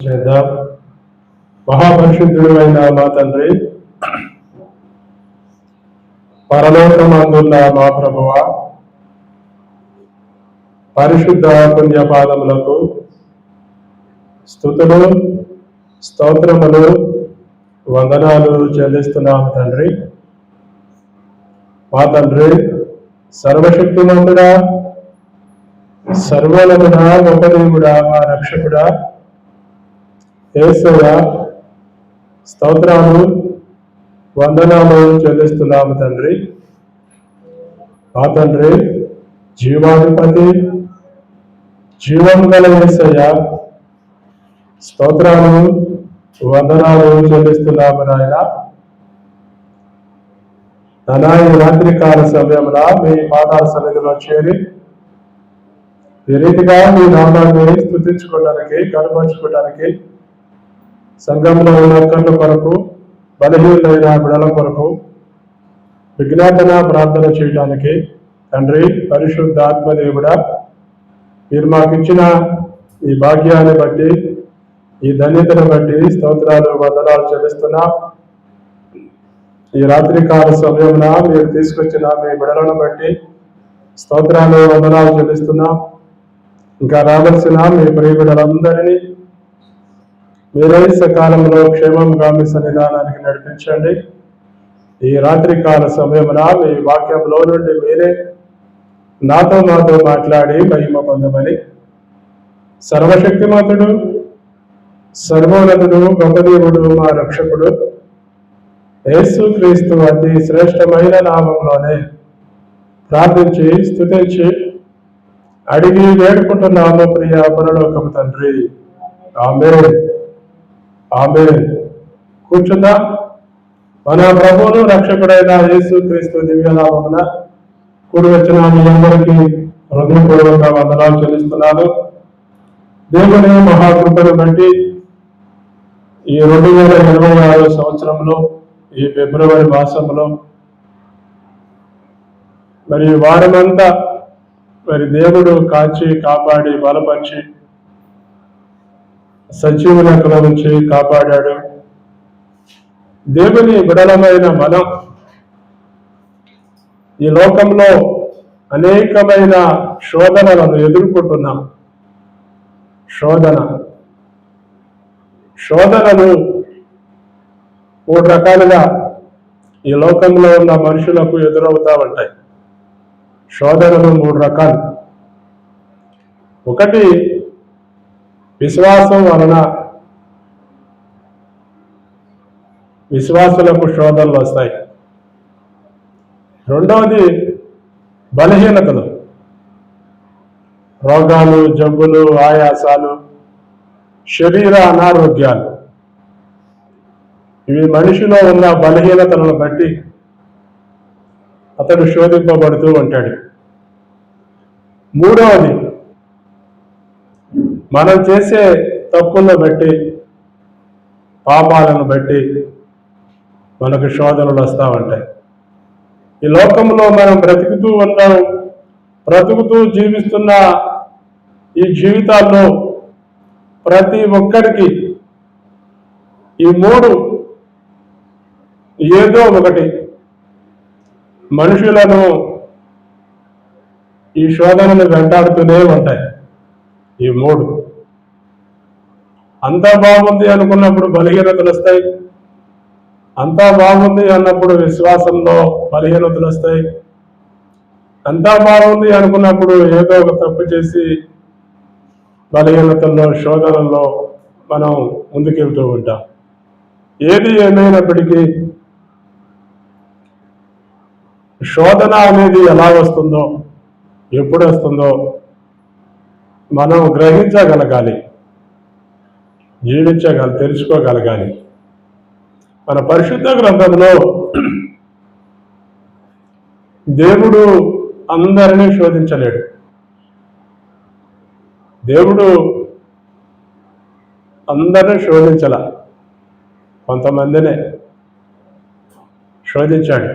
చేద్దాం. మహాపరిశుద్ధుడు అయిన మా తండ్రి, పరలోకమందున్న మా ప్రభువ, పరిశుద్ధ పుణ్యపాదములకు స్తుతులు స్తోత్రములు వందనాలు చెల్లిస్తున్నాము తండ్రి. మా తండ్రి, సర్వశక్తిమంతుడా, సర్వోన్నతుడా, గొప్ప దేవుడా, మా రక్షకుడా, యేసయ్య, స్తోత్రాలు వందనాలు చెల్లిస్తున్నాము తండ్రి. మా తండ్రి, జీవాధిపతి, జీవం గల యేసయ్య, స్తోత్రాలు వందనాలు చెల్లిస్తున్నాము నాయన. ఈ రాత్రికాల సమయంలో మీ పాదాల సన్నిధిలో చేరి ఈ రీతిగా మీ నామాన్ని స్తుతించుకోవడానికి, కనపరుచుకోవడానికి, సంఘంలో ఉన్న ఒక్కళ్ళ కొరకు, బలహీనులైన బిడల కొరకు విజ్ఞాపన ప్రార్థన చేయడానికి తండ్రి, పరిశుద్ధ ఆత్మదేవుడా, మీరు మాకు ఇచ్చిన ఈ భాగ్యాన్ని బట్టి, ఈ ధన్యతను బట్టి స్తోత్రాలు వందనాలు చెల్లిస్తున్నా. ఈ రాత్రికాల సమయంలో మీరు తీసుకొచ్చిన మీ బిడలను బట్టి స్తోత్రాలు వందనాలు చెల్లిస్తున్నా. ఇంకా రావాల్సిన మీ ప్రియ బిడ్డలందరినీ మీరే సకాలంలో క్షేమంగా మీ సన్నిధానానికి నడిపించండి. ఈ రాత్రికాల సమయమున మీ వాక్యంలో నుండి మీరే నాతో మాట్లాడి మహిమ పొందమని సర్వశక్తిమంతుడు, సర్వోన్నతుడు, గొప్ప దేవుడు, మా రక్షకుడు యేసుక్రీస్తు అతి శ్రేష్టమైన నామంలోనే ప్రార్థించి స్తుతించి అడిగి వేడుకుంటున్నాము ప్రియ పరలోకపు తండ్రి. ఆమేన్. ఆమేన్. కూర్చుందా. మన ప్రభువును రక్షకుడైన యేసుక్రీస్తు దివ్యనామమున కూడి వచ్చిన మీ అందరికీ హృదయపూర్వక వందనాలు చెల్లిస్తున్నాను. దేవుని మహాకృపను బట్టి ఈ 2026 సంవత్సరంలో ఈ ఫిబ్రవరి మాసంలో మరి వారమంతా మరి దేవుడు కాచి కాపాడి బలపరిచి సజీవుల నుంచి కాపాడాడు. దేవుని బిడలమైన మనం ఈ లోకంలో అనేకమైన శోధనలను ఎదుర్కొంటున్నాం. శోధనలు 3 రకాలుగా ఈ లోకంలో ఉన్న మనుషులకు ఎదురవుతా ఉంటాయి. శోధనలు 3 రకాలు. ఒకటి విశ్వాసం వలన విశ్వాసులకు శోధనలు వస్తాయి. రెండవది బలహీనతలు, రోగాలు, జబ్బులు, ఆయాసాలు, శరీర అనారోగ్యాలు. ఇవి మనిషిలో ఉన్న బలహీనతలను బట్టి అతడు శోధింపబడుతూ ఉంటాడు. మూడవది మనం చేసే తప్పులను బట్టి, పాపాలను బట్టి మనకు శోధనలు వస్తూ ఉంటాయి. ఈ లోకంలో మనం బ్రతుకుతూ జీవిస్తున్న ఈ జీవితాల్లో ప్రతి ఒక్కరికి ఈ 3 ఏదో ఒకటి మనుషులను ఈ శోధనను వెంటాడుతూనే ఉంటాయి. ఈ 3 అంతా బాగుంది అనుకున్నప్పుడు బలహీనతలు వస్తాయి. అంతా బాగుంది అన్నప్పుడు విశ్వాసంలో బలహీనతలు వస్తాయి. అంతా బాగుంది అనుకున్నప్పుడు ఏదో ఒక తప్పు చేసి బలహీనతల్లో, శోధనల్లో మనం ముందుకెళ్తూ ఉంటాం. ఏది ఏమైనప్పటికీ శోధన అనేది ఎలా వస్తుందో, ఎప్పుడు వస్తుందో మనం గ్రహించగలగాలి, తెలుసుకోగలగాలి. మన పరిశుద్ధ గ్రంథంలో దేవుడు అందరినీ శోధించలేడు. దేవుడు అందరినీ శోధించల, కొంతమందినే శోధించాడు,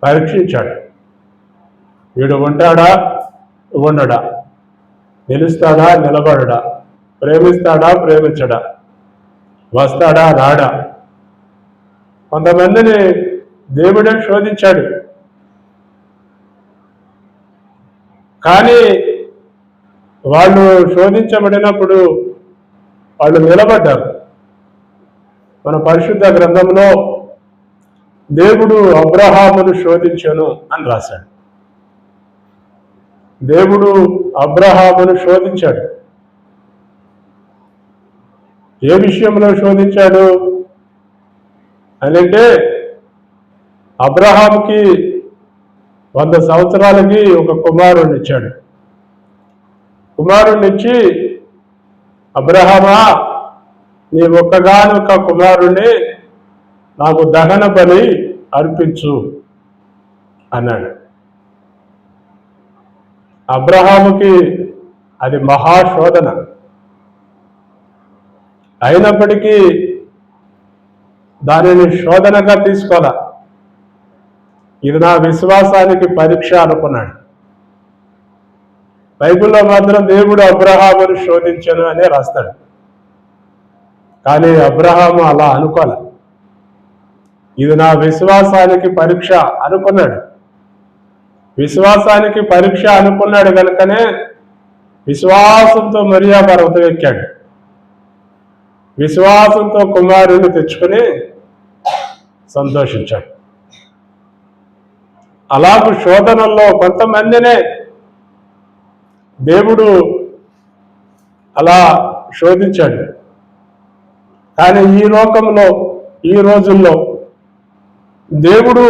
పరీక్షించాడు. వీడు ఉంటాడా, ఉండడా, నిలుస్తాడా, నిలబడడా, ప్రేమిస్తాడా ప్రేమించడా, వస్తాడా రాడా? కొంతమందిని దేవుడే శోధించాడు, కానీ వాళ్ళు శోధించబడినప్పుడు వాళ్ళు నిలబడ్డారు. మన పరిశుద్ధ గ్రంథంలో దేవుడు అబ్రహామును శోధించెను అని రాశాడు. దేవుడు అబ్రహామును శోధించాడు. ఏ విషయంలో శోధించాడు అంటే, అబ్రహాముకి 100 సంవత్సరాలకి ఒక కుమారుణ్ణి ఇచ్చాడు. కుమారుణ్ణి ఇచ్చి, అబ్రహామా, నీ ఒక్కగానొక్క కుమారుణ్ణి నాకు దహన బలి అర్పించు అన్నాడు. అబ్రహాముకి అది మహాశోధన. అయినప్పటికీ దానిని శోధనగా తీసుకోవాల. ఇది నా విశ్వాసానికి పరీక్ష అనుకున్నాడు. బైబిల్లో మాత్రం దేవుడు అబ్రహామును శోధించను అనే రాస్తాడు. కానీ అబ్రహాము అలా అనుకోలే. ఇది నా విశ్వాసానికి పరీక్ష అనుకున్నాడు. విశ్వాసానికి పరీక్ష అనుకున్నాడు కనుకనే విశ్వాసంతో మరియా పర్వతం ఎక్కాడు. విశ్వాసంతో కుమారుని తెచ్చుకొని సంతోషించాడు. అలాగే శోధనల్లో కొంతమందినే దేవుడు అలా శోధించాడు. కానీ ఈ లోకంలో, ఈ రోజుల్లో దేవుడు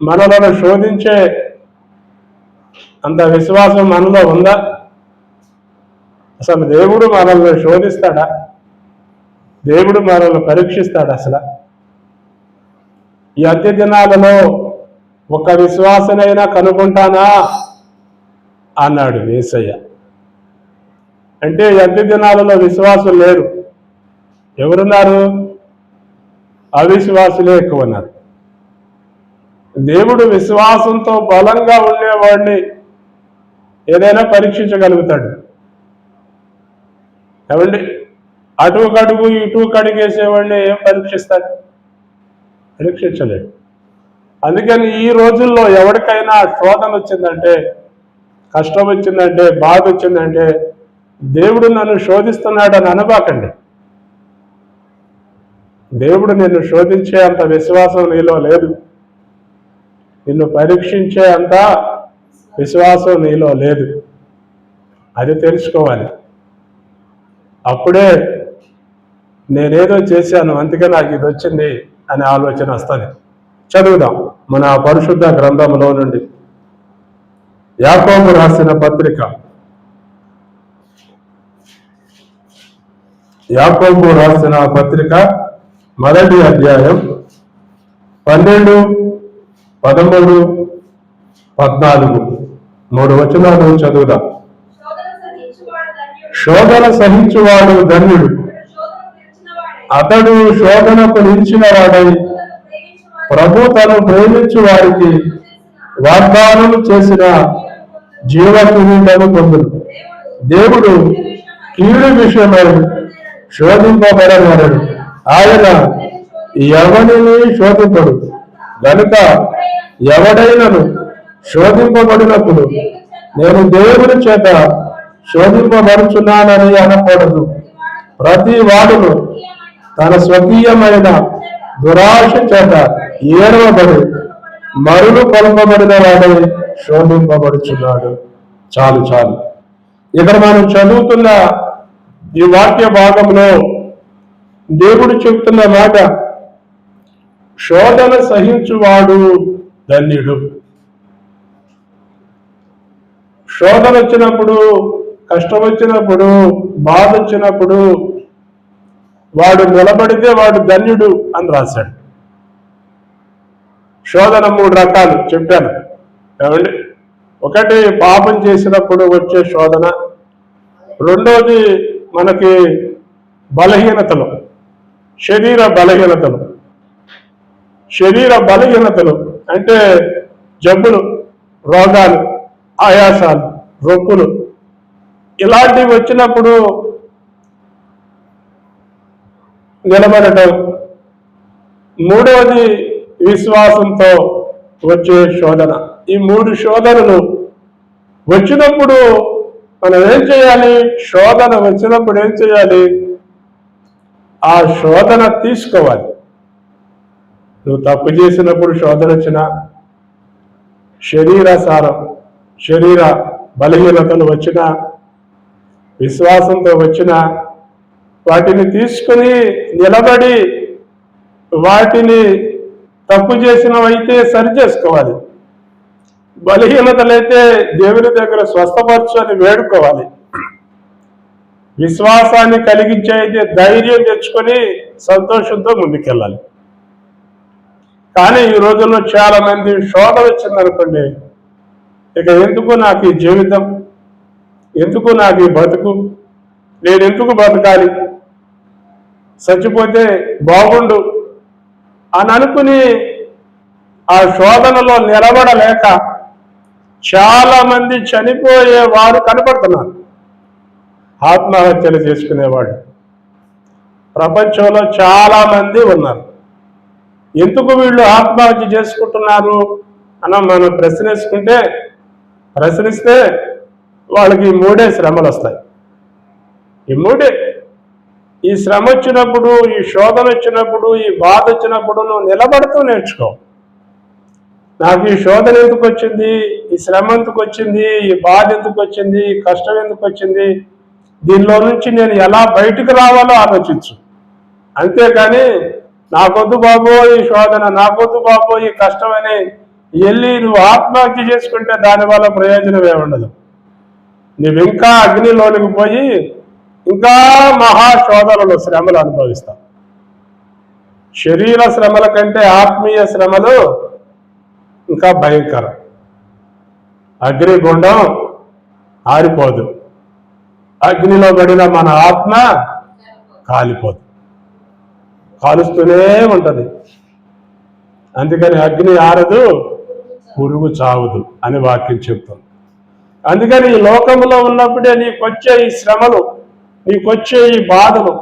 మనలను శోధించే అంత విశ్వాసం మనలో ఉందా? అసలు దేవుడు మనల్ని శోధిస్తాడా? దేవుడు మనల్ని పరీక్షిస్తాడు? అసలు ఈ అంత్య దినాలలో ఒక విశ్వాసనైనా కనుగొంటానా అన్నాడు యేసయ్య. అంటే ఈ అంత్య దినాలలో విశ్వాసం లేరు. ఎవరున్నారు? అవిశ్వాసులే ఎక్కువ ఉన్నారు. దేవుడు విశ్వాసంతో బలంగా ఉండేవాడిని ఏదైనా పరీక్షించగలుగుతాడు. ఏమండి, అటు కడుగు ఇటు కడిగేసేవాడిని ఏం పరీక్షిస్తాడు? పరీక్షించలేడు. అందుకని ఈ రోజుల్లో ఎవరికైనా శోధన వచ్చిందంటే, కష్టం వచ్చిందంటే, బాధ వచ్చిందంటే, దేవుడు నన్ను శోధిస్తున్నాడని అనబాకండి. దేవుడు నిన్ను శోధించే అంత విశ్వాసం నీలో లేదు. నిన్ను పరీక్షించే అంత విశ్వాసం నీలో లేదు. అది తెలుసుకోవాలి. అప్పుడే నేనేదో చేశాను అందుకే నాకు ఇది వచ్చింది అనే ఆలోచన వస్తుంది. చదువుదాం మన పరిశుద్ధ గ్రంథంలో నుండి యాకోబు రాసిన పత్రిక, యాకోబు రాసిన పత్రిక 1వ అధ్యాయం 12, 13, 14 3 వచనాలు చదువుదాం. శోధన సహించువాడు ధన్యుడు, అతడు శోధనకు నిలిచిన వాడై ప్రభు తను ప్రేమించు వారికి వాగ్దానం చేసిన జీవ కిరీటము పొందును. దేవుడు కీడు విషయమై శోధింపబడవాడు, ఆయన ఎవరిని శోధింపడు. గనుక ఎవడైనను శోధింపబడినప్పుడు నేను దేవుని చేత శోధింపబడుచున్నానని అనకూడదు. ప్రతి వాడును తన స్వకీయమైన దురాశ చేత ఏడవబడి మరులు కొలపబడిన వాడై శోధింపబడుచున్నాడు. చాలు చాలు. ఇక్కడ మనం చదువుతున్న ఈ వాక్య భాగంలో దేవుడు చెప్తున్న మాట, శోధన సహించువాడు ధన్యుడు. శోధన వచ్చినప్పుడు, కష్టం వచ్చినప్పుడు, బాధ వచ్చినప్పుడు వాడు నిలబడితే వాడు ధన్యుడు అని రాశాడు. శోధన 3 రకాలు చెప్పాను. ఏమండి, ఒకటి పాపం చేసినప్పుడు వచ్చే శోధన, రెండోది మనకి బలహీనతలు, శరీర బలహీనతలు. శరీర బలహీనతలు అంటే జబ్బులు, రోగాలు, ఆయాసాలు, రొప్పులు, ఇలాంటివి వచ్చినప్పుడు నిలబడటం. మూడవది విశ్వాసంతో వచ్చే శోధన. ఈ 3 శోధనలు వచ్చినప్పుడు మనం ఏం చేయాలి? శోధన వచ్చినప్పుడు ఏం చేయాలి? ఆ శోధన తీసుకోవాలి. నువ్వు తప్పు చేసినప్పుడు శోధన వచ్చినా, శరీర బలహీనతలు వచ్చినా, విశ్వాసంతో వచ్చినా వాటిని తీసుకుని నిలబడి వాటిని తప్పు చేసినవైతే సరి చేసుకోవాలి. బలహీనతలైతే దేవుని దగ్గర స్వస్థపరచు అని వేడుకోవాలి. విశ్వాసాన్ని కలిగించే అయితే ధైర్యం తెచ్చుకొని సంతోషంతో ముందుకెళ్ళాలి. కానీ ఈ రోజుల్లో చాలా మంది శోధన వచ్చిందనుకోండి, ఇక ఎందుకు నాకు ఈ జీవితం, ఎందుకు నాకు ఈ బతుకు, నేను ఎందుకు బతకాలి, చచ్చిపోతే బాగుండు అని అనుకుని ఆ శోధనలో నిలబడలేక చాలా మంది చనిపోయే వారు కనపడుతున్నారు. ఆత్మహత్యలు చేసుకునేవాడు ప్రపంచంలో చాలా మంది ఉన్నారు. ఎందుకు వీళ్ళు ఆత్మహత్య చేసుకుంటున్నారు అని మనం ప్రశ్నిస్తే వాళ్ళకి 3 శ్రమలు వస్తాయి. ఈ శ్రమ వచ్చినప్పుడు, ఈ శోధన వచ్చినప్పుడు, ఈ బాధ వచ్చినప్పుడు నువ్వు నిలబడుతూ నేర్చుకో. నాకు ఈ శోధన ఎందుకు వచ్చింది, ఈ శ్రమ ఎందుకు వచ్చింది, ఈ బాధ ఎందుకు వచ్చింది, ఈ కష్టం ఎందుకు వచ్చింది, దీనిలో నుంచి నేను ఎలా బయటకు రావాలో ఆలోచించు. అంతేకాని నాకొద్దు బాబో ఈ శోధన, నాకొద్దు బాబో ఈ కష్టం అని వెళ్ళి నువ్వు ఆత్మహత్య చేసుకుంటే దానివల్ల ప్రయోజనమే ఉండదు. నువ్వు ఇంకా అగ్నిలోనికి పోయి ఇంకా మహాశోధనలు, శ్రమలు అనుభవిస్తావు. శరీర శ్రమల కంటే ఆత్మీయ శ్రమలు ఇంకా భయంకరం. అగ్నిగుండం ఆరిపోదు, అగ్నిలో పడిన మన ఆత్మ కాలిపోదు, కాలుస్తూనే ఉంటుంది. అందుకని అగ్ని ఆరదు, పురుగు చావదు అని వాక్యం చెప్తుంది. అందుకని ఈ లోకంలో ఉన్నప్పుడే నీకొచ్చే ఈ శ్రమలు, నీకొచ్చే ఈ బాధలు,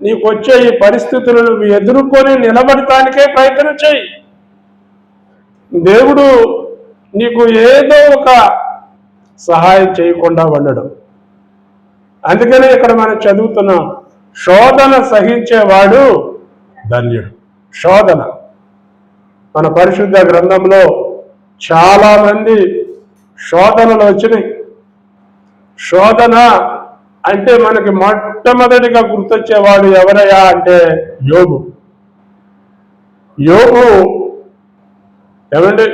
నీకొచ్చే ఈ పరిస్థితులను నువ్వు ఎదుర్కొని నిలబడటానికే ప్రయత్నం చేయి. దేవుడు నీకు ఏదో ఒక సహాయం చేయకుండా ఉండడు. అందుకనే ఇక్కడ మనం చదువుతున్నాం, శోధన సహించేవాడు ధన్యుడు. శోధన మన పరిశుద్ధ గ్రంథంలో చాలా మంది శోధనలు వచ్చినాయి. శోధన అంటే మనకి మొట్టమొదటిగా గుర్తొచ్చేవాడు ఎవరయ్యా అంటే యోబు. ఏమండి,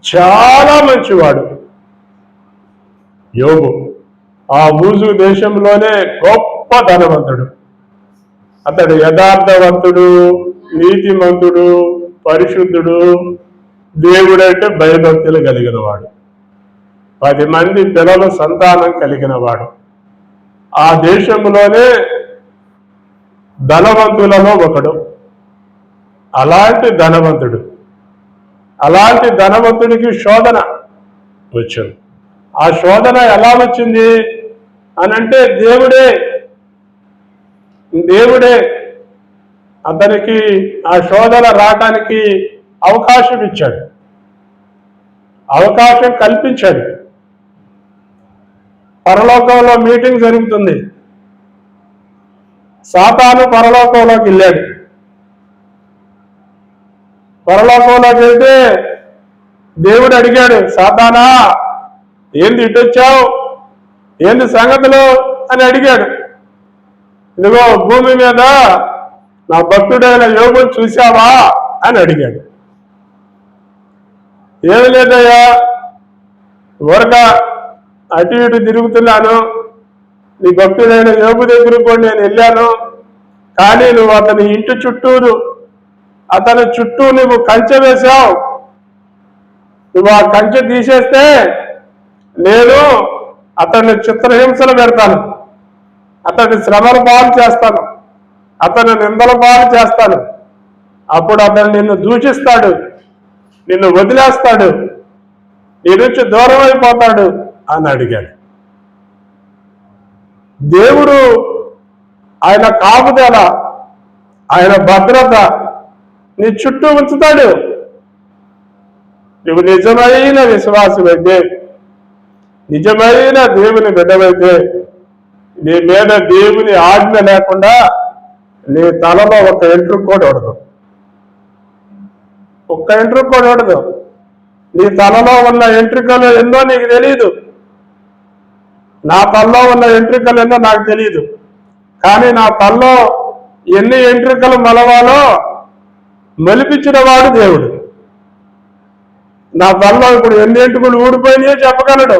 చాలా మంచివాడు యోబు. ఆ ఊజు దేశంలోనే గొప్ప ధనవంతుడు. అతడు యథార్థవంతుడు, నీతిమంతుడు, పరిశుద్ధుడు, దేవుడంటే భయభక్తులు కలిగిన వాడు, 10 మంది పిల్లల సంతానం కలిగిన వాడు. ఆ దేశంలోనే ధనవంతులలో ఒకడు. అలాంటి ధనవంతుడికి శోధన వచ్చింది. ఆ శోధన ఎలా వచ్చింది అనంటే దేవుడే అతనికి ఆ శోధన రావడానికి అవకాశం ఇచ్చాడు, అవకాశం కల్పించాడు. పరలోకంలో మీటింగ్ జరుగుతుంది. సాతాను పరలోకంలోకి వెళ్ళాడు. పరలోకంలోకి వెళ్తే దేవుడు అడిగాడు, సాతానా ఏంది ఇటొచ్చావు, ఏంది సంగతులు అని అడిగాడు. ఇదిగో భూమి మీద నా భక్తుడైన యోబును చూశావా అని అడిగాడు. ఏమి లేదయ్యా, ఊరక అటు ఇటు తిరుగుతున్నాను, నీ భక్తుడైన యోబు దగ్గరకు కూడా నేను వెళ్ళాను, కానీ నువ్వు అతని ఇంటి అతని చుట్టూ నువ్వు కంచె వేశావు. నువ్వు ఆ కంచె తీసేస్తే నేను అతన్ని చిత్రహింసలు పెడతాను, అతన్ని శ్రమల పాలు చేస్తాను, అతన్ని నిందల పాలు చేస్తాను. అప్పుడు అతను నిన్ను దూషిస్తాడు, నిన్ను వదిలేస్తాడు, నీ నుంచి దూరం అయిపోతాడు అని అడిగాడు. దేవుడు ఆయన కాపుదల, ఆయన భద్రత నీ చుట్టూ ఉంచుతాడు. నువ్వు నిజమైన విశ్వాసమైతే, నిజమైన దేవుని బిడ్డవైతే, నీ మీద దేవుని ఆజ్ఞ లేకుండా నీ తలలో ఒక ఎంట్రుకు కూడా ఉండదు. ఒక్క ఎంట్రుకు కూడా ఉండదు. నీ తలలో ఉన్న ఎంట్రుకలు ఎన్నో నీకు తెలియదు. నా తలలో ఉన్న ఎంట్రుకలు ఎన్నో నాకు తెలియదు. కానీ నా తలలో ఎన్ని ఎంట్రుకలు మలవాలో మలిపించిన వాడు దేవుడు. నా తలలో ఇప్పుడు ఎన్ని ఎంట్రుకలు ఊడిపోయినాయో చెప్పగలడు,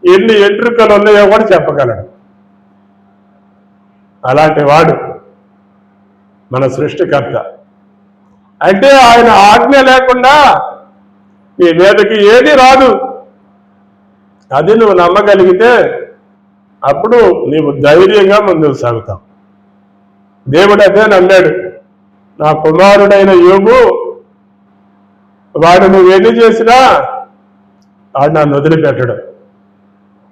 ఎన్ని ఎంట్రుకలు ఉన్నాయో కూడా చెప్పగలడు. అలాంటి వాడు మన సృష్టికర్త. అంటే ఆయన ఆజ్ఞ లేకుండా నీ మీదకి ఏది రాదు. అది నువ్వు నమ్మగలిగితే అప్పుడు నీవు ధైర్యంగా ముందుకు సాగుతావు. దేవుడు అదే నమ్మాడు. నా కుమారుడైన యోబు, వాడు నువ్వు ఎన్ని చేసినా వాడు నన్ను వదిలిపెట్టడు.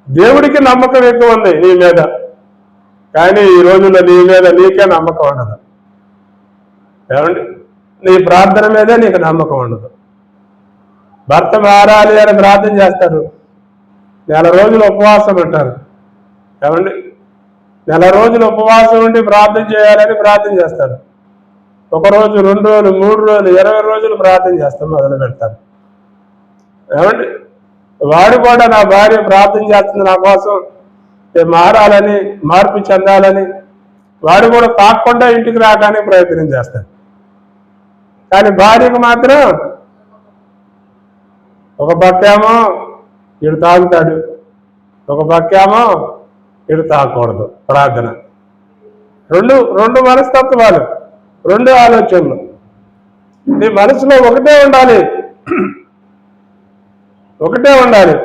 దేవుడికి నమ్మకం ఎక్కువ ఉంది నీ మీద, కానీ ఈ రోజుల్లో నీ మీద నీకే నమ్మకం ఉండదు. ఏమండి, నీ ప్రార్థన మీదే నీకు నమ్మకం ఉండదు. భర్త మారాలి అని ప్రార్థన చేస్తారు, నెల రోజులు ఉపవాసం ఉంటారు. ఏమండి, నెల రోజులు ఉపవాసం ఉండి ప్రార్థన చేయాలని ప్రార్థన చేస్తారు. 1 రోజు, 2 రోజులు, 3 రోజులు, 20 రోజులు ప్రార్థన చేస్తాం మొదలు పెడతారు. ఏమండి, వాడు కూడా నా భార్య ప్రార్థన చేస్తుంది నా కోసం మారాలని, మార్పు చెందాలని, వాడు కూడా తాకుండా ఇంటికి రావడానికి ప్రయత్నం చేస్తాడు. కానీ భార్యకు మాత్రం ఒక పక్కేమో ఇడు తాగుతాడు, ఒక పక్కేమో ఇడు తాగకూడదు. ప్రార్థన రెండు మనస్తత్వాలు, 2 ఆలోచనలు. నీ మనసులో ఒకటే ఉండాలి, ఒకటే ఉండాలి.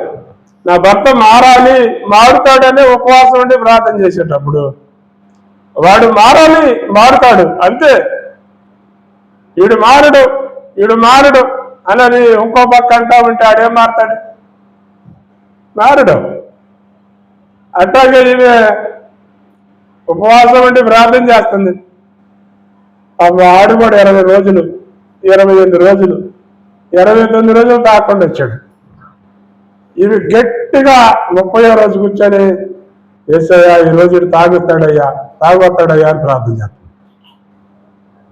నా భర్త మారాలి, మారుతాడని ఉపవాసం ఉండి ప్రార్థన చేసేటప్పుడు వాడు మారాలి, మారుతాడు అంతే. ఈడు మారడు అని ఇంకో పక్క అంటా ఉంటే ఆడేం మారుతాడు? మారడు. అట్లాగే ఈమె ఉపవాసం ఉండి ప్రార్థన చేస్తుంది, ఆడు కూడా 20 రోజులు, 28 రోజులు, 29 రోజులు తాకుండా వచ్చాడు. ఇవి గట్టిగా 30వ రోజు కూర్చొని, యేసయ్యా ఈరోజు ఇటు తాగొస్తాడయ్యా అని ప్రార్థన చేస్తాడు.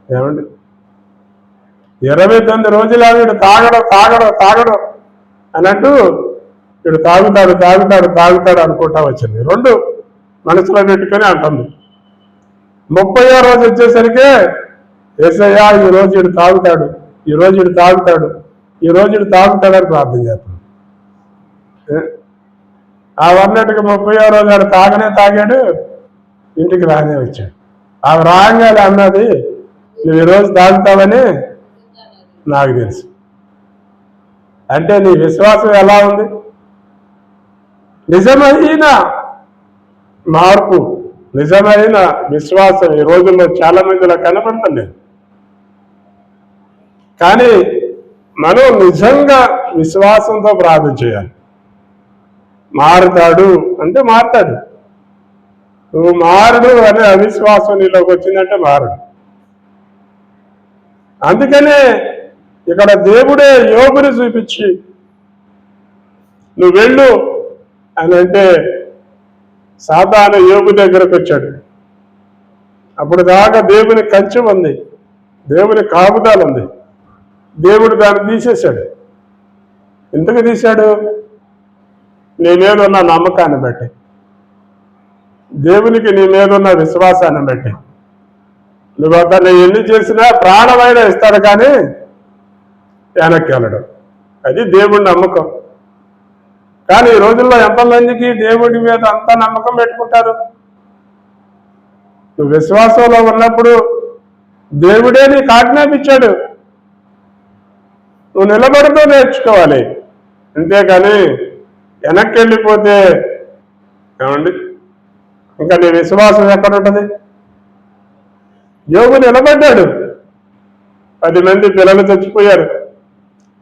ఏమండి, 29 రోజులు వీడు తాగడు అన్నట్టు వీడు తాగుతాడు అనుకుంటా వచ్చింది. 2 మనసులో పెట్టుకొని అంటుంది. 30వ రోజు వచ్చేసరికి యేసయ్యా ఈరోజు ఇటు తాగుతాడు అని ప్రార్థన చేస్తాడు. ఆ వన్నట్టుగా 30వ రోజు ఆడు తాగాడు, ఇంటికి రానే వచ్చాడు. ఆమె రాగానే అన్నది, నువ్వు ఈరోజు తాగుతావని నాకు తెలుసు. అంటే నీ విశ్వాసం ఎలా ఉంది? నిజమైన మార్పు, నిజమైన విశ్వాసం ఈ రోజుల్లో చాలా మందిలో కనపడుతుంది. కానీ మనం నిజంగా విశ్వాసంతో ప్రార్థన చేయాలి. మారుతాడు అంటే మారుతాడు. నువ్వు మారడు అనే అవిశ్వాసం నీలోకి వచ్చిందంటే మారడు. అందుకనే ఇక్కడ దేవుడే యోబుని చూపించి నువ్వు వెళ్ళు అని అంటే సాతాను యోబు దగ్గరకు వచ్చాడు. అప్పుడు దాకా దేవుని కంచె ఉంది, దేవుని కాపుదల ఉంది. దేవుడు దాన్ని తీసేశాడు. ఎందుకు తీశాడు? నీ మీద ఉన్న నమ్మకాన్ని బట్టి, దేవునికి నీ మీద ఉన్న విశ్వాసాన్ని బట్టి. నువ్వు అతన్ని ఎన్ని చేసినా ప్రాణమైనా ఇస్తాడు, కానీ వెనక్కి వెళ్ళడం. అది దేవుడి నమ్మకం. కానీ ఈ రోజుల్లో ఎంతమందికి దేవుడి మీద అంత నమ్మకం పెట్టుకుంటారు? నువ్వు విశ్వాసంలో ఉన్నప్పుడు దేవుడే నీకు ఆజ్ఞాపించాడు, నువ్వు నిలబడుతూ నేర్చుకోవాలి. అంతేకాని వెనక్కి వెళ్ళిపోతే ఏమండి, ఇంకా నీ విశ్వాసం ఎక్కడ ఉంటుంది? యోబు నిలబడ్డాడు. 10 మంది పిల్లలు చచ్చిపోయారు,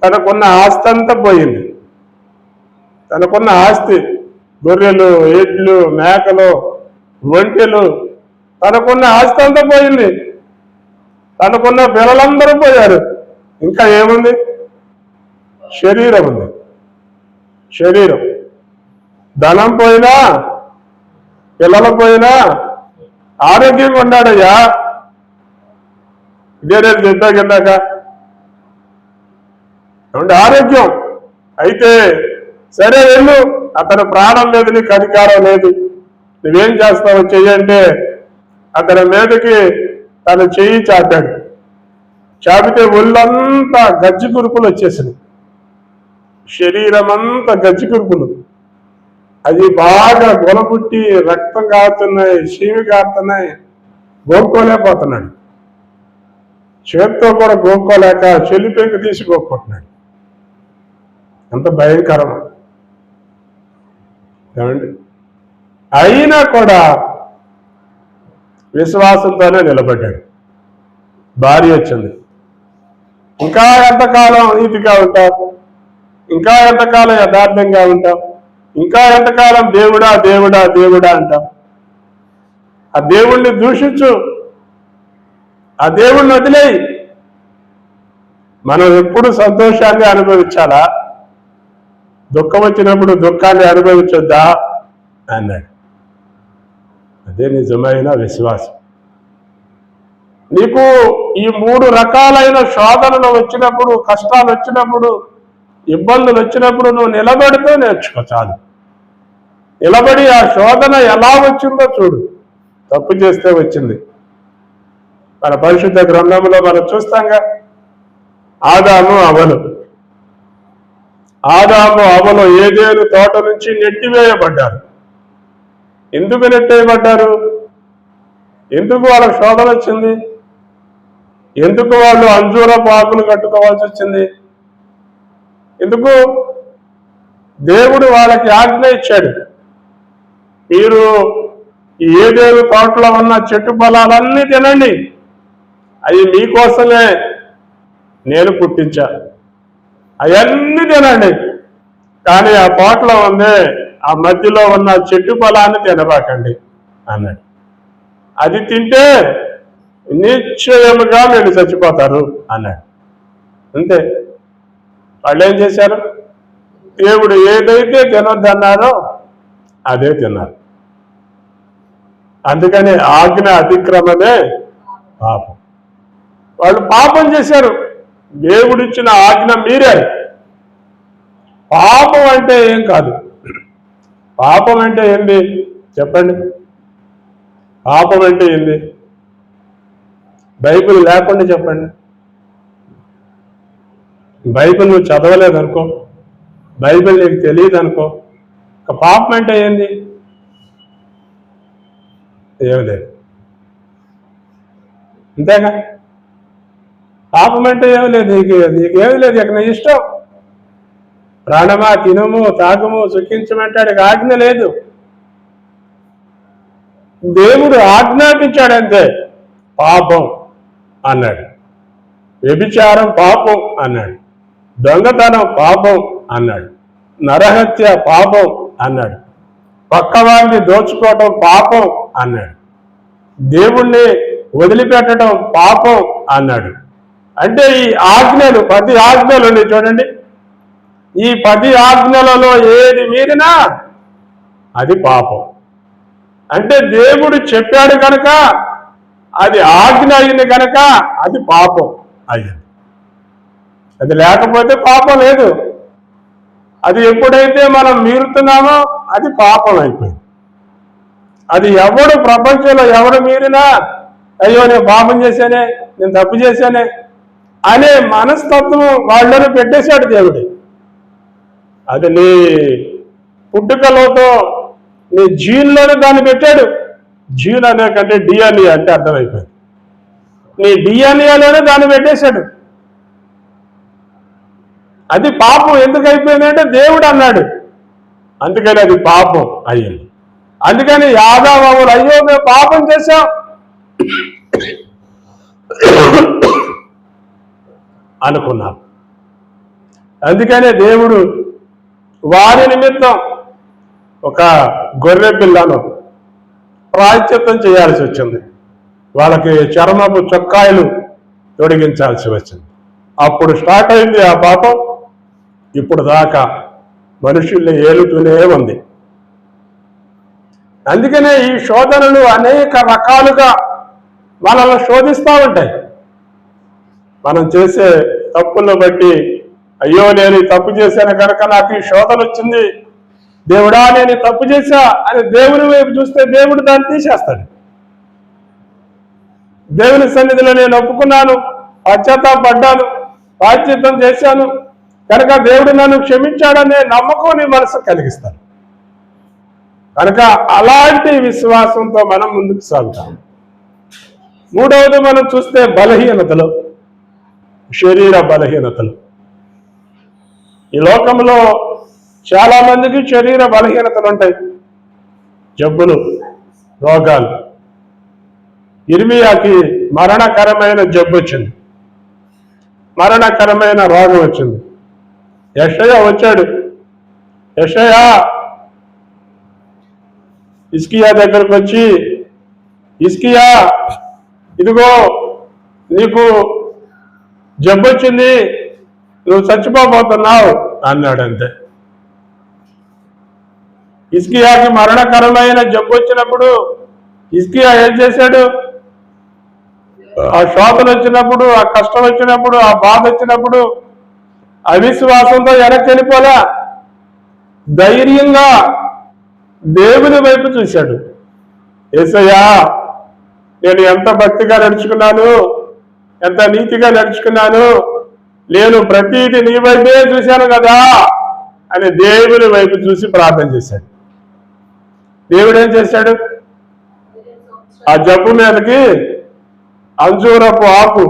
తనకున్న ఆస్తి అంతా పోయింది. తనకున్న ఆస్తి, గొర్రెలు, ఎడ్లు, మేకలు, ఒంటెలు, తనకున్న ఆస్తి అంతా పోయింది. తనకున్న పిల్లలందరూ పోయారు. ఇంకా ఏముంది? శరీరం ఉంది. శరీరం. ధనం పోయినా, పిల్లలు పోయినా ఆరోగ్యంగా ఉన్నాడయ్యా. ఇదే నేను చెప్పా కిందాక. ఆరోగ్యం అయితే సరే వెళ్ళు, అతని ప్రాణం మీద నీకు అధికారం లేదు, నువ్వేం చేస్తావు చెయ్యంటే అతని మీదకి తను చెయ్యి చాపాడు. చాపితే ఒళ్ళంతా గజ్జి కురుపులు వచ్చేసింది. శరీరం అంతా గజ్జి కురుపులు. అది బాగా గొలపుట్టి రక్తం కారుతున్నాయి, చీమి కారుతున్నాయి. గోక్కోలేకపోతున్నాడు. చేత్తో కూడా గోక్కోలేక చెల్లి పెంకు తీసి గోక్కుంటున్నాడు. ఎంత భయంకరం ఏమండి. అయినా కూడా విశ్వాసంతోనే నిలబడ్డాడు. భార్య వచ్చింది. ఇంకా ఎంతకాలం నీతిగా ఉంటావు? ఇంకా ఎంతకాలం యథార్థంగా ఉంటావు? ఇంకా ఎంతకాలం దేవుడా దేవుడా దేవుడా అంటావు? ఆ దేవుణ్ణి దూషించు, ఆ దేవుణ్ణి వదిలేయి. మనం ఎప్పుడు సంతోషాన్ని అనుభవించాలా? దుఃఖం వచ్చినప్పుడు దుఃఖాన్ని అనుభవించొద్దా అన్నాడు. అదే నిజమైన విశ్వాసం. నీకు ఈ 3 రకాలైన శోధనలు వచ్చినప్పుడు, కష్టాలు వచ్చినప్పుడు, ఇబ్బందులు వచ్చినప్పుడు నువ్వు నిలబడితే నేర్చుకో చాలు. నిలబడి ఆ శోధన ఎలా వచ్చిందో చూడు. తప్పు చేస్తే వచ్చింది. మన పరిశుద్ధ గ్రంథంలో మనం చూస్తాంగా, ఆదాము అవలు ఏదేను తోట నుంచి నెట్టివేయబడ్డారు. ఎందుకు నెట్టేయబడ్డారు? ఎందుకు వాళ్ళకి శోధన వచ్చింది? ఎందుకు వాళ్ళు అంజూరపు ఆకులు కట్టుకోవాల్సి వచ్చింది? ఎందుకు? దేవుడు వాళ్ళకి ఆజ్ఞ ఇచ్చాడు, మీరు ఏదేను తోటలో ఉన్న చెట్టు ఫలాలన్నీ తినండి, అవి మీకోసమే నేను పుట్టించా, అవన్నీ తినండి, కానీ ఆ తోటలో ఉంది ఆ మధ్యలో ఉన్న చెట్టు ఫలాన్ని తినబాకండి అన్నాడు. అది తింటే నిశ్చయముగా మీరు చచ్చిపోతారు అన్నాడు. అంతే. వాళ్ళు ఏం చేశారు? దేవుడు ఏదైతే తినొద్దన్నారో అదే తిన్నారు. అందుకని ఆజ్ఞ అతిక్రమమే పాపం. వాళ్ళు పాపం చేశారు. దేవుడిచ్చిన ఆజ్ఞ మీరే. పాపం అంటే ఏం కాదు. పాపం అంటే ఏంది చెప్పండి? పాపం అంటే ఏంది? బైబిల్ లేకుండా చెప్పండి. బైబిల్ నువ్వు చదవలేదనుకో, బైబిల్ నీకు తెలియదు అనుకో, పాపం అంటే ఏంది? ఏమి లేదు. అంతేగా? పాపం అంటే ఏమి లేదు. నీకేమి లేదు. ఇక నీ ఇష్టం. ప్రాణమా తినము తాగము సుఖించమంటాడు. ఆజ్ఞ లేదు. దేవుడు ఆజ్ఞాపించాడంతే. పాపం అన్నాడు, వ్యభిచారం పాపం అన్నాడు, దొంగతనం పాపం అన్నాడు, నరహత్య పాపం అన్నాడు, పక్కవాడిని దోచుకోవటం పాపం అన్నాడు, దేవుణ్ణి వదిలిపెట్టడం పాపం అన్నాడు. అంటే ఈ ఆజ్ఞలు 10 ఆజ్ఞలు ఉన్నాయి చూడండి. ఈ 10 ఆజ్ఞలలో ఏది మీరినా అది పాపం. అంటే దేవుడు చెప్పాడు కనుక అది ఆజ్ఞ అయింది కనుక అది పాపం అయ్యింది. అది లేకపోతే పాపం లేదు. అది ఎప్పుడైతే మనం మీరుతున్నామో అది పాపం అయిపోయింది. అది ఎవడు ప్రపంచంలో ఎవడు మీరినా అయ్యో నేను పాపం చేశానే, నేను తప్పు చేశానే అనే మనస్తత్వం వాళ్ళని పెట్టేశాడు దేవుడు. అది నీ పుట్టుకలోతో నీ జీన్లోనే దాన్ని పెట్టాడు. జీన్ అనే కంటే డిఎన్ఏ అంటే అర్థమైపోయింది. నీ డిఎన్ఏలోనే దాన్ని పెట్టేశాడు. అది పాపం ఎందుకు అయిపోయిందంటే దేవుడు అన్నాడు, అందుకని అది పాపం అయ్యింది. అందుకని యాదావములు అయ్యో మేము పాపం చేశాం అనుకున్నాం. అందుకనే దేవుడు వారి నిమిత్తం ఒక గొర్రె పిల్లను ప్రాయశ్చిత్తం చేయాల్సి వచ్చింది. వాళ్ళకి చర్మపు చొక్కాయలు తొడిగించాల్సి వచ్చింది. అప్పుడు స్టార్ట్ అయింది ఆ పాపం. ఇప్పుడు దాకా మనుషుల్ని ఏలుతూనే ఉంది. అందుకనే ఈ శోధనలు అనేక రకాలుగా మనల్ని శోధిస్తూ ఉంటాయి. మనం చేసే తప్పులను బట్టి, అయ్యో నేను తప్పు చేశాను కనుక నాకు ఈ శోధన వచ్చింది, దేవుడా నేను తప్పు చేశా అని దేవుని వైపు చూస్తే దేవుడు దాన్ని తీసేస్తాడు. దేవుని సన్నిధిలో నేను ఒప్పుకున్నాను, పశ్చాత్తాపడ్డాను, ప్రాయశ్చిత్తం చేశాను కనుక దేవుడు నన్ను క్షమించాడనే నమ్మకం నీ మనసు కలిగిస్తాడు. కనుక అలాంటి విశ్వాసంతో మనం ముందుకు సాగుతాం. మూడవది మనం చూస్తే బలహీనతలు, శరీర బలహీనతలు. ఈ లోకంలో చాలా మందికి శరీర బలహీనతలు ఉంటాయి, జబ్బులు, రోగాలు. ఇర్మియాకి మరణకరమైన జబ్బు వచ్చింది, మరణకరమైన రోగం వచ్చింది. యెషయా వచ్చాడు. యెషయా హిజ్కియా దగ్గరకు వచ్చి, హిజ్కియా ఇదిగో నీకు జబ్బు వచ్చింది, నువ్వు చచ్చిపోబోతున్నావు అన్నాడు. అంతే. హిజ్కియాకి మరణకరమైన జబ్బు వచ్చినప్పుడు హిజ్కియా ఏం చేశాడు? ఆ శోధన వచ్చినప్పుడు, ఆ కష్టం వచ్చినప్పుడు, ఆ బాధ వచ్చినప్పుడు అవిశ్వాసంతో వెనక్కి వెళ్ళిపోలే, ధైర్యంగా దేవుని వైపు చూశాడు. యేసయ్యా నేను ఎంత భక్తిగా నడుచుకున్నాను, ఎంత నీతిగా నడుచుకున్నాను, నేను ప్రతిదీ నీ వైపే చూశాను కదా అని దేవుని వైపు చూసి ప్రార్థన చేశాడు. దేవుడు ఏం చేశాడు? ఆ జబ్బు మీదకి అంజూరపు ఆకు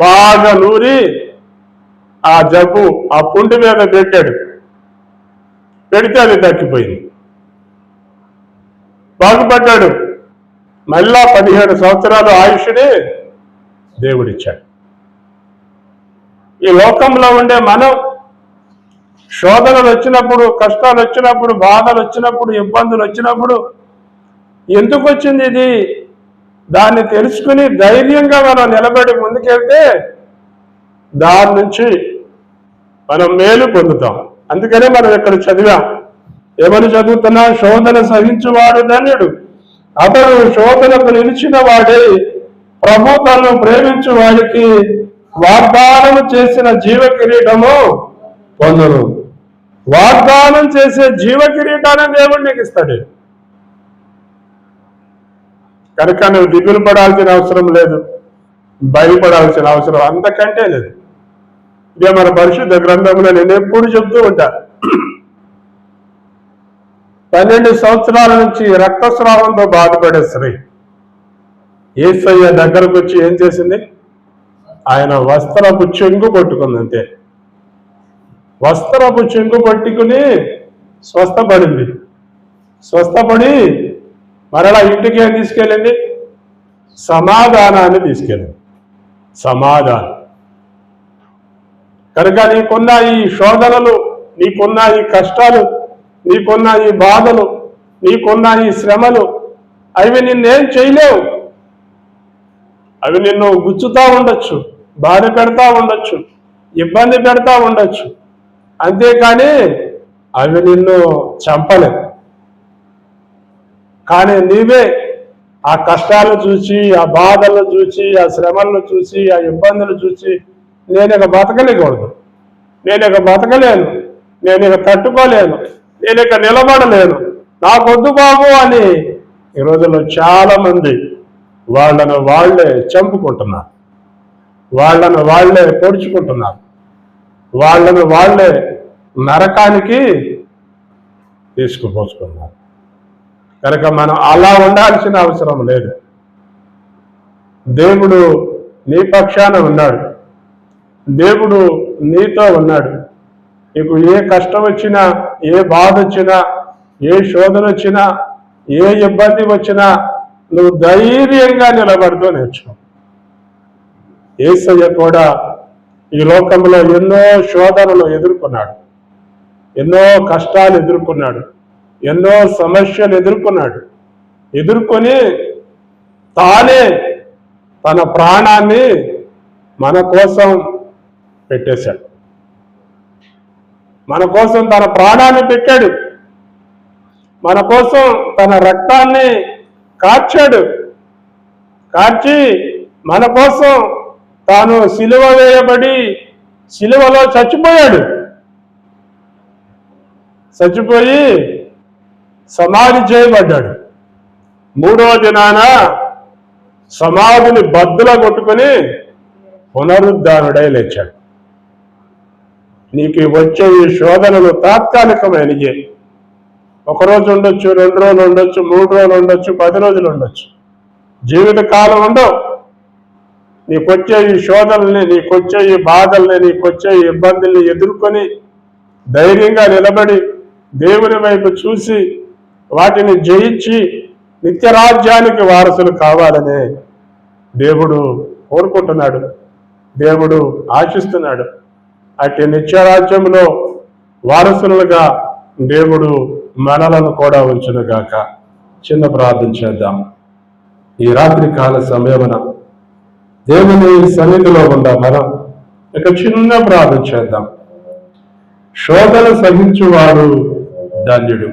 బాగా నూరి ఆ జబ్బు ఆ పుండి మీద పెట్టాడు. పెడితే అది తగ్గిపోయింది, బాగుపడ్డాడు. మళ్ళా 17 సంవత్సరాలు ఆయుష్ని దేవుడిచ్చాడు. ఈ లోకంలో ఉండే మనం శోధనలు వచ్చినప్పుడు, కష్టాలు వచ్చినప్పుడు, బాధలు వచ్చినప్పుడు, ఇబ్బందులు వచ్చినప్పుడు ఎందుకు వచ్చింది ఇది, దాన్ని తెలుసుకుని ధైర్యంగా మనం నిలబడి ముందుకెళ్తే దాని నుంచి మనం మేలు పొందుతాం. అందుకనే మనం ఇక్కడ చదివాం. ఏమని చదువుతున్నా? శోధన సహించువాడు ధన్యుడు, అతడు శోధనకు నిలిచిన వాడే ప్రభు తను ప్రేమించు వాడికి వాగ్దానం చేసిన జీవ కిరీటము పొందును. వాగ్దానం చేసే జీవ కిరీటాన్ని దేవుడు నీకు ఇస్తాడు. కనుక నువ్వు దిగులు పడాల్సిన అవసరం లేదు, భయపడాల్సిన అవసరం అంతకంటే లేదు. ఇదే మన పరిశుద్ధ గ్రంథంలో నేను ఎప్పుడు చెప్తూ ఉంటా. 12 సంవత్సరాల నుంచి రక్తస్రావంతో బాధపడే స్త్రీ యేసయ్య దగ్గరకు వచ్చి ఏం చేసింది? ఆయన వస్త్రపు చెంగు పట్టుకుంది. అంతే, వస్త్రపు చెంగు పట్టుకుని స్వస్థపడింది. స్వస్థపడి మరలా ఇంటికి ఏం తీసుకెళ్ళింది? సమాధానాన్ని తీసుకెళ్ళింది. సమాధానం. కనుక నీకున్న ఈ శోధనలు, నీకున్న ఈ కష్టాలు, నీకున్న ఈ బాధలు, నీకున్న ఈ శ్రమలు అవి నిన్నేం చేయలేవు. అవి నిన్ను గుచ్చుతూ ఉండొచ్చు, బాధ పెడతా ఉండొచ్చు, ఇబ్బంది పెడతా ఉండొచ్చు, అంతేకాని అవి నిన్ను చంపలేవు. కానీ నీవే ఆ కష్టాలను చూసి, ఆ బాధలను చూసి, ఆ శ్రమలను చూసి, ఆ ఇబ్బందులు చూసి నేను ఇక బతకలేకూడదు, నేను ఇక బతకలేను, నేను ఇక తట్టుకోలేను, నేను ఇక నిలబడలేను, నాకొద్దు బాబు అని ఈ రోజుల్లో చాలా మంది వాళ్ళను వాళ్లే చంపుకుంటున్నారు, వాళ్ళను వాళ్లే పొడుచుకుంటున్నారు, వాళ్ళను వాళ్లే నరకానికి తీసుకుపోసుకున్నారు. కనుక మనం అలా ఉండాల్సిన అవసరం లేదు. దేవుడు నీ పక్షాన ఉన్నాడు, దేవుడు నీతో ఉన్నాడు. నీకు ఏ కష్టం వచ్చినా, ఏ బాధ వచ్చినా, ఏ శోధన వచ్చినా, ఏ ఇబ్బంది వచ్చినా నువ్వు ధైర్యంగా నిలబడుతూ నేర్చుకో. యేసయ్య కూడా ఈ లోకంలో ఎన్నో శోధనలు ఎదుర్కొన్నాడు. ఎన్నో కష్టాలు ఎదుర్కొన్నాడు, ఎన్నో సమస్యలు ఎదుర్కొని తానే తన ప్రాణాన్ని మన కోసం పెట్టేశాడు. మన కోసం తన ప్రాణాన్ని పెట్టాడు, మన కోసం తన రక్తాన్ని కార్చి మన కోసం తాను సిలువ వేయబడి సిలువలో చచ్చిపోయి సమాధి చేయబడ్డాడు. 3వ దినాన సమాధిని బద్దలు కొట్టుకుని పునరుద్ధానుడై లేచాడు. నీకు వచ్చే ఈ శోధనలు తాత్కాలికమైనయే. 1 రోజు ఉండొచ్చు, 2 రోజులు ఉండొచ్చు, 3 రోజులు ఉండొచ్చు, 10 రోజులు ఉండొచ్చు. జీవితకాలం ఉండవు. నీకొచ్చే ఈ శోధనల్ని, నీకొచ్చే ఈ బాధల్ని, నీకొచ్చే ఈ ఇబ్బందుల్ని ఎదుర్కొని ధైర్యంగా నిలబడి దేవుని వైపు చూసి వాటిని జయించి నిత్యరాజ్యానికి వారసులు కావాలని దేవుడు కోరుకుంటున్నాడు, దేవుడు ఆశిస్తున్నాడు. అట్టి నిత్యరాజ్యంలో వారసులుగా దేవుడు మనలను కూడా ఉంచునుగాక. చిన్న ప్రార్థన చేద్దాం. ఈ రాత్రి కాల సమయమున దేవుని సన్నిధిలో ఉన్న మనం ఇక చిన్న ప్రార్థన చేద్దాం. శోధన సహించువాడు ధన్యుడు.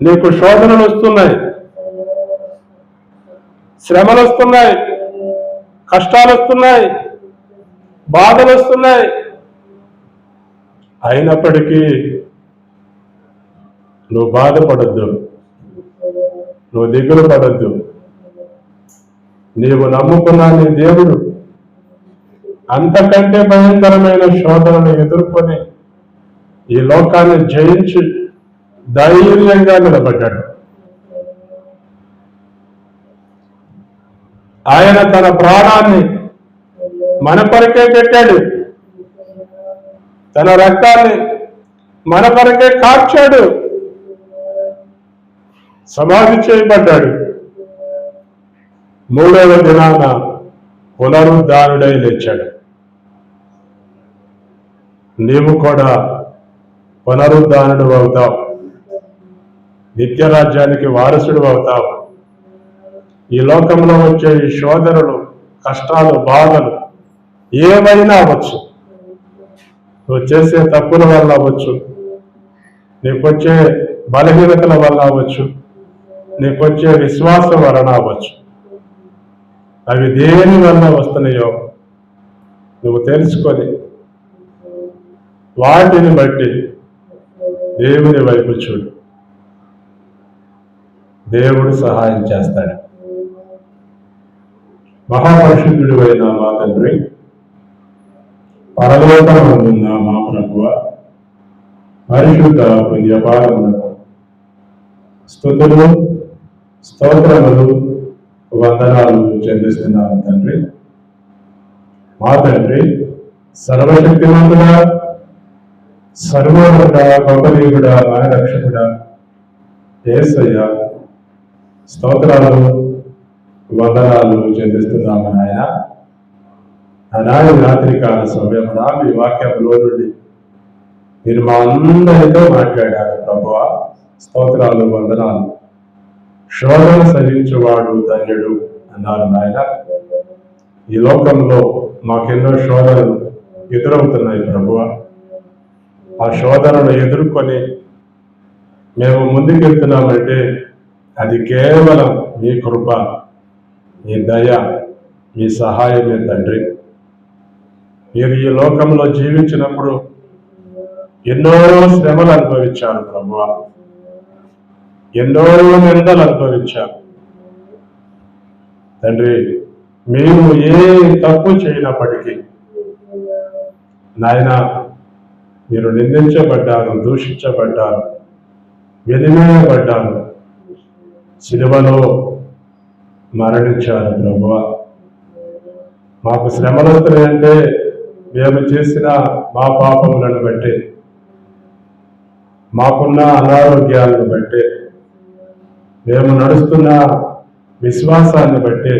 నీకు శోధనలు వస్తున్నాయి, శ్రమలు వస్తున్నాయి, కష్టాలు వస్తున్నాయి, బాధలు వస్తున్నాయి. అయినప్పటికీ నువ్వు బాధపడద్దు, నువ్వు దిగులు పడద్దు. నీవు నమ్ముకున్న నీ దేవుడు అంతకంటే భయంకరమైన శోధనను ఎదుర్కొని ఈ లోకాన్ని జయించి ధైర్యంగా నిలబడ్డాడు. ఆయన తన ప్రాణాన్ని మన కొరకే పెట్టాడు, తన రక్తాన్ని మన కొరకే కార్చాడు, సమాధి చేయబడ్డాడు. 3వ దినాన పునరుద్ధానుడై లేచాడు. నీవు కూడా పునరుద్ధానుడు అవుతావు, నిత్యరాజ్యానికి వారసుడు అవుతావు. ఈ లోకంలో వచ్చే ఈ శోధనలు, కష్టాలు, బాధలు ఏమైనా అవ్వచ్చు. నువ్వు చేసే తప్పుల వల్ల అవ్వచ్చు, నీకొచ్చే బలహీనతల వల్ల అవ్వచ్చు, నీకొచ్చే విశ్వాసం వలన అవ్వచ్చు. అవి దేని వల్ల వస్తున్నాయో నువ్వు తెలుసుకొని వాటిని బట్టి దేవుని వైపు చూడు. దేవుడు సహాయం చేస్తాడు. మహాపరిశుద్ధుడు అయిన మా తండ్రి, పరలోకమందున్న మా ప్రభువ, పరిశుద్ధ పుణ్యపాదములకు స్తుతులు, స్తోత్రములు, వందనాలు చెల్లిస్తున్నాను తండ్రి. మా తండ్రి, సర్వశక్తిమంతుడా, సర్వోన్నత, గొప్పదేవుడా, మన రక్షకుడా యేసయ్య, స్తోత్రాలు, వందనాలు చెల్లిస్తున్నాము నాయన. ఆనాడు రాత్రికాల సమయమున మీ వాక్యంలో నుండి మీరు మా అందరితో మాట్లాడారు ప్రభువా. స్తోత్రాలు, వందనాలు. శోధన సహించువాడు ధన్యుడు అన్నారు నాయన. ఈ లోకంలో మాకెన్నో శోధనలు ఎదురవుతున్నాయి ప్రభువా. ఆ శోధనను ఎదుర్కొని మేము ముందుకెళ్తున్నామంటే అది కేవలం మీ కృప, మీ దయ, మీ సహాయమే తండ్రి. మీరు ఈ లోకంలో జీవించినప్పుడు ఎన్నో శ్రమలు అనుభవించారు ప్రభువా, ఎన్నో నిందలు అనుభవించారు తండ్రి. మీరు ఏ తప్పు చేయనప్పటికీ నాయన మీరు నిందించబడ్డారు, దూషించబడ్డారు, వెలివేయబడ్డారు, సిలువలో మరణించారు ప్రభువా. మాకు శ్రమలు వస్తున్నాయంటే మేము చేసిన మా పాపములను బట్టి, మాకున్న అనారోగ్యాలను బట్టి, మేము నడుస్తున్న విశ్వాసాన్ని బట్టి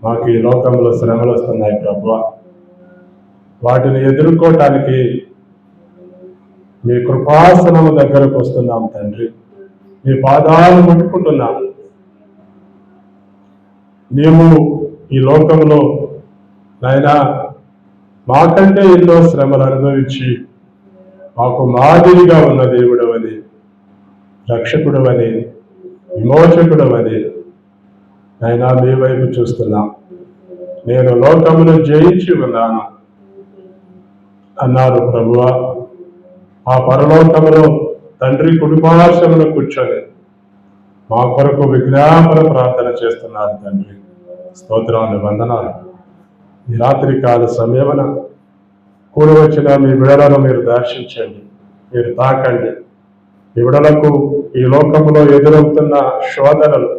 మాకు ఈ లోకంలో శ్రమలు వస్తున్నాయి ప్రభువా. వాటిని ఎదుర్కోవటానికి మీ కృపాసనము దగ్గరకు వస్తున్నాం తండ్రి. మీ పాదాలు ముట్టుకుంటున్నాం. నీవు ఈ లోకంలో నాయనా మాకంటే ఎన్నో శ్రమలు అనుభవించి మాకు మాదిరిగా ఉన్న దేవుడవని, రక్షకుడవని, విమోచకుడవని నాయనా మీ వైపు చూస్తున్నాం. నేను లోకమును జయించి ఉన్నాను అన్నారు ప్రభువా. ఆ పరలోకములో తండ్రి కుడిపార్శ్వమున కూర్చొని మా కొరకు విజ్ఞాపన ప్రార్థన చేస్తున్నారు తండ్రి. స్తోత్రాలు, వందనాలు. ఈ రాత్రికాల సమయమున కూడి వచ్చిన మీ బిడలను మీరు దర్శించండి, మీరు తాకండి. ఈ బిడలకు ఈ లోకంలో ఎదురవుతున్న శోధనలు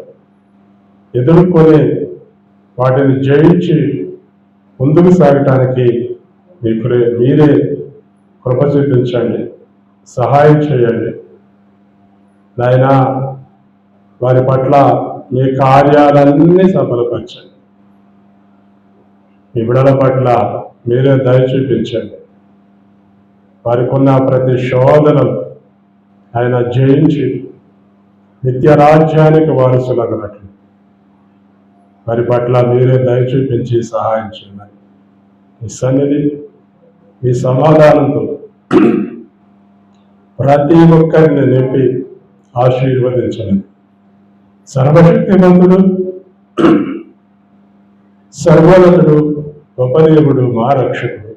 ఎదుర్కొని వాటిని జయించి ముందుకు సాగటానికి మీరే కృప చూపించండి, సహాయం చేయండి నాయనా. వారి పట్ల మీ కార్యాలన్నీ సఫలపరచండి. మీ బిడల పట్ల మీరే దయ చూపించండి. వారికి ఉన్న ప్రతి శోధనను ఆయన జయించి నిత్య రాజ్యానికి వారసులగినట్లు వారి పట్ల మీరే దయ చూపించి సహాయం చేయండి. మీ సన్నిధి, మీ సమాధానంతో ప్రతి ఒక్కరిని నింపి ఆశీర్వదించండి. సర్వశక్తిమంతుడు, సర్వోన్నతుడు, గొప్పదేవుడు, మా రక్షకుడు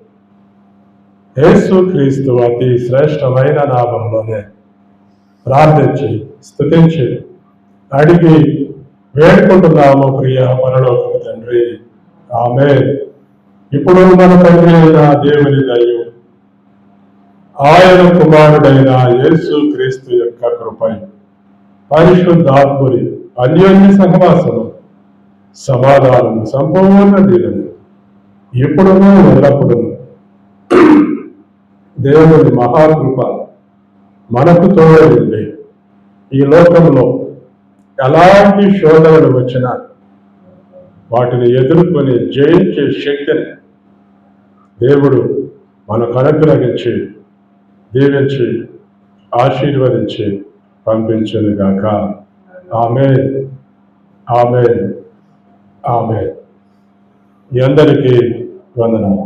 యేసు క్రీస్తు అతి శ్రేష్టమైన నామంలోనే ప్రార్థించి స్తుతించి అడిగి వేడుకుంటున్నాము ప్రియ పరలోకపు తండ్రి. ఆమేన్. ఇప్పుడు మన తండ్రి అయిన దేవుని దయ, ఆయన కుమారుడైన యేసు క్రీస్తు యొక్క కృప, పరిశుద్ధాత్ముని అన్యోన్య సహవాసము, సమాధానం, సంపూర్ణ దీవెన ఎప్పుడునూ ఎల్లప్పుడూ దేవుని మహాకృప మనకు తోడైంది. ఈ లోకంలో ఎలాంటి శోధనలు వచ్చినా వాటిని ఎదుర్కొని జయించే శక్తిని దేవుడు మనకు అనుగ్రహించి దీవించి ఆశీర్వదించి పంపించునుగాక. ఆమేన్, ఆమేన్, ఆమేన్. మీ అందరికీ వందనాలు.